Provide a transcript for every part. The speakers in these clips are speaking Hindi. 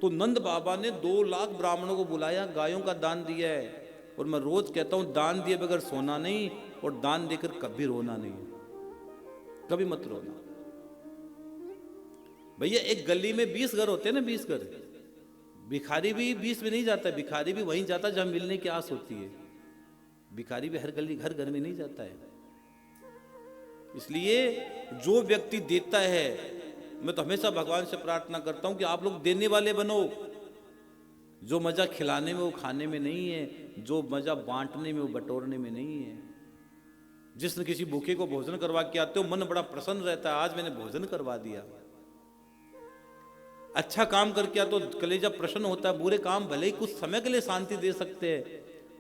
तो नंद बाबा ने 2 लाख ब्राह्मणों को बुलाया, गायों का दान दिया है। और मैं रोज कहता हूं, दान दिए बगैर सोना नहीं, और दान देकर कभी रोना नहीं, कभी मत रोना। भैया एक गली में 20 घर होते हैं ना, 20 घर। भिखारी भी 20 में नहीं जाता, भिखारी भी वहीं जाता जहां मिलने की आस होती है। भिखारी भी हर गली हर घर में नहीं जाता है। इसलिए जो व्यक्ति देता है, मैं तो हमेशा भगवान से प्रार्थना करता हूं कि आप लोग देने वाले बनो। जो मजा खिलाने में वो खाने में नहीं है, जो मजा बांटने में वो बटोरने में नहीं है। जिसने किसी भूखे को भोजन करवा के आते हो, मन बड़ा प्रसन्न रहता है, आज मैंने भोजन करवा दिया। अच्छा काम करके तो कलेजा प्रसन्न होता है। बुरे काम भले ही कुछ समय के लिए शांति दे सकते हैं,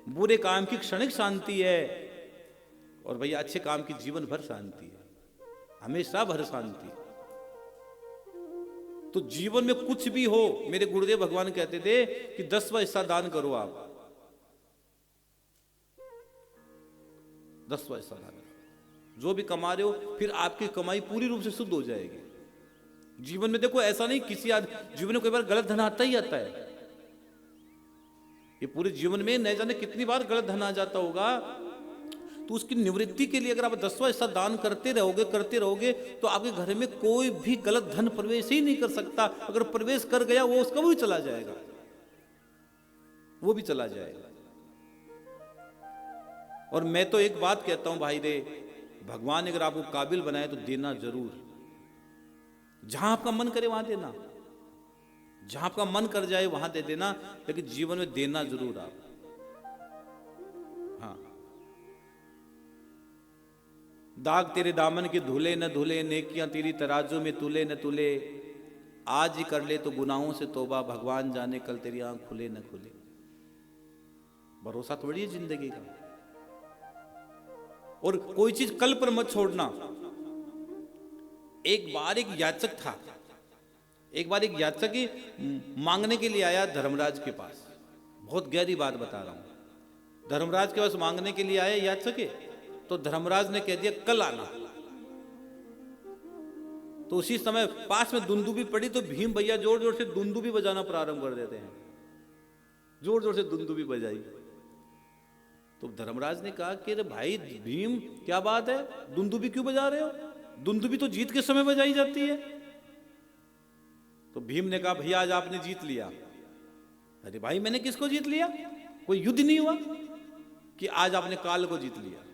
बुरे काम की क्षणिक शांति है, और भैया अच्छे काम की जीवन भर शांति है, हमेशा भर शांति। तो जीवन में कुछ भी हो, मेरे गुरुदेव भगवान कहते थे कि 10वां हिस्सा दान करो आप, 10वां हिस्सा दान करो। जो भी कमा रहे हो, फिर आपकी कमाई पूरी रूप से शुद्ध हो जाएगी। जीवन में देखो, ऐसा नहीं किसी जीवन में कोई बार गलत धन आता ही आता है। ये पूरे जीवन में न जाने कितनी बार गलत धन आ जाता होगा। तो उसकी निवृत्ति के लिए अगर आप 10वां हिस्सा दान करते रहोगे तो आपके घर में कोई भी गलत धन प्रवेश ही नहीं कर सकता। अगर प्रवेश कर गया, वो उसका भी चला जाएगा, वो भी चला जाएगा। और मैं तो एक बात कहता हूं भाई रे, भगवान अगर आपको काबिल बनाए तो देना जरूर। जहां आपका मन करे वहां देना, जहां आपका मन कर जाए वहां दे देना, लेकिन जीवन में देना जरूर आप। हाँ, दाग तेरे दामन के धुले न धुले, नेकियां तेरी तराजू में तुले न तुले। आज ही कर ले तो गुनाहों से तौबा, भगवान जाने कल तेरी आंख खुले न खुले। भरोसा थोड़ी है जिंदगी का। और कोई चीज कल पर मत छोड़ना। एक बार एक याचक ही मांगने के लिए आया धर्मराज के पास। बहुत गहरी बात बता रहा हूं। धर्मराज के पास मांगने के लिए आया याचक, तो धर्मराज ने कह दिया कल आना। तो उसी समय पास में दुंदुबी पड़ी, तो भीम भैया जोर जोर से दुंदुबी बजाना प्रारंभ कर देते हैं। जोर जोर से दुंदुबी बजाई। तो धर्मराज ने कहा कि अरे भाई भीम, क्या बात है, दुंदुबी क्यों बजा रहे हो? दुंदुबी तो जीत के समय बजाई जाती है। तो भीम ने कहा भैया आज आपने जीत लिया। अरे भाई मैंने किसको जीत लिया? कोई युद्ध नहीं हुआ कि आज आपने काल को जीत लिया।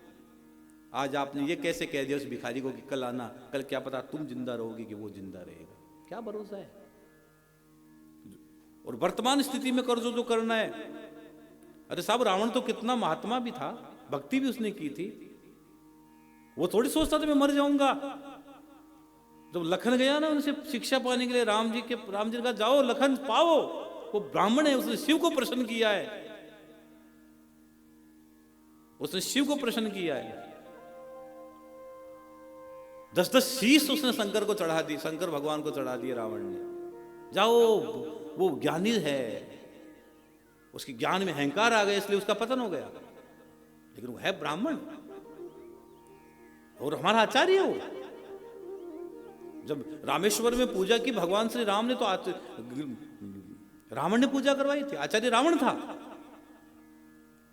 आज आपने ये कैसे कह दिया उस भिखारी को कि कल आना, कल क्या पता तुम जिंदा रहोगे कि वो जिंदा रहेगा, क्या भरोसा है। और वर्तमान स्थिति में कर जो करना है। अरे साहब, रावण तो कितना महात्मा भी था, भक्ति भी उसने की थी। वो थोड़ी सोचता था मैं मर जाऊंगा। जब लखन गया ना उनसे शिक्षा पाने के लिए, राम जी ने कहा जाओ लखन पाओ, वो ब्राह्मण है, उसने शिव को प्रसन्न किया है, उसने शिव को प्रसन्न किया है। 10-10 शीश उसने शंकर को चढ़ा दी, शंकर भगवान को चढ़ा दिए रावण ने। जाओ, वो ज्ञानी है, उसके ज्ञान में अहंकार आ गया इसलिए उसका पतन हो गया, लेकिन वो है ब्राह्मण और हमारा आचार्य है। वो जब रामेश्वर में पूजा की भगवान श्री राम ने, तो रावण ने पूजा करवाई थी, आचार्य रावण था,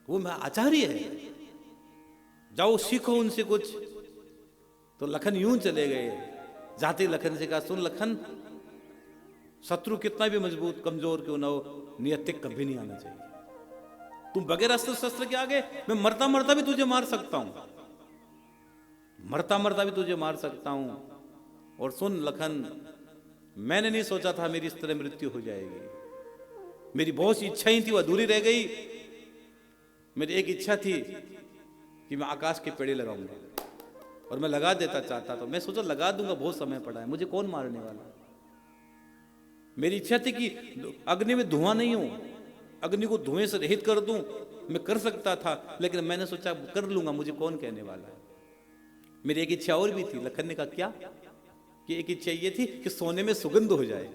वो आचार्य है। जाओ सीखो उनसे कुछ। तो लखन यूं चले गए। जाते लखन से कहा सुन लखन, शत्रु कितना भी मजबूत कमजोर क्यों ना हो, नियतिक कभी नहीं आना चाहिए। तुम बगैर अस्त्र शस्त्र के आगे, मैं मरता मरता भी तुझे मार सकता हूं, मरता मरता भी तुझे मार सकता हूं। और सुन लखन, मैंने नहीं सोचा था मेरी इस तरह मृत्यु हो जाएगी। मेरी बहुत सी इच्छाएं थी, वो अधूरी रह गई। मेरी एक इच्छा थी कि मैं आकाश के पेड़े लगाऊंगा, और मैं लगा देता चाहता, तो मैं सोचा लगा दूंगा, बहुत समय पड़ा है, मुझे कौन मारने वाला। मेरी इच्छा थी कि अग्नि में धुआं नहीं हो, अग्नि को धुएं से रहित कर दूं, मैं कर सकता था, लेकिन मैंने सोचा कर लूंगा, मुझे कौन कहने वाला है। मेरी एक इच्छा और भी थी। लखन ने कहा क्या? कि एक इच्छा ये थी कि सोने में सुगंध हो जाए,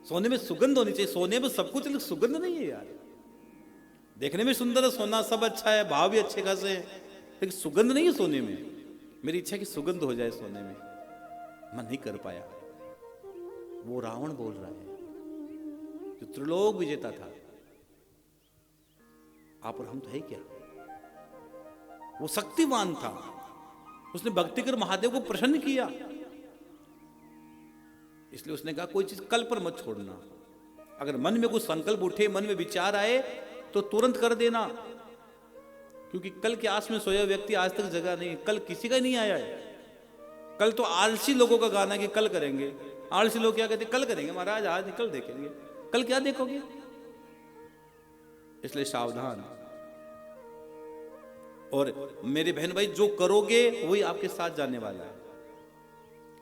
सोने में सुगंध होनी चाहिए। सोने में सब कुछ, लेकिन सुगंध नहीं है यार। देखने में सुंदर है सोना, सब अच्छा है, भाव भी अच्छे खासे हैं, लेकिन सुगंध नहीं है सोने में। मेरी इच्छा कि सुगंध हो जाए सोने में, मैं नहीं कर पाया। वो रावण बोल रहा है त्रिलोक विजेता था। आप और हम तो है क्या? वो शक्तिमान था, उसने भक्ति कर महादेव को प्रसन्न किया। इसलिए उसने कहा कोई चीज कल पर मत छोड़ना। अगर मन में कुछ संकल्प उठे, मन में विचार आए तो तुरंत कर देना, क्योंकि कल के आस में सोया व्यक्ति आज तक जगा नहीं, कल किसी का नहीं आया है। कल तो आलसी लोगों का गाना कि कल करेंगे। आलसी लोग क्या कहते, कल करेंगे महाराज, आज निकल देखेंगे। कल क्या देखोगे? इसलिए सावधान। और मेरे बहन भाई, जो करोगे वही आपके साथ जाने वाला है,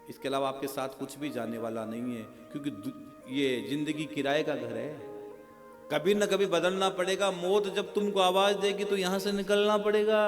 इसके अलावा आपके साथ कुछ भी जाने वाला नहीं है, क्योंकि ये जिंदगी किराए का घर है। कभी ना कभी बदलना पड़ेगा। मौत जब तुमको आवाज देगी तो यहां से निकलना पड़ेगा।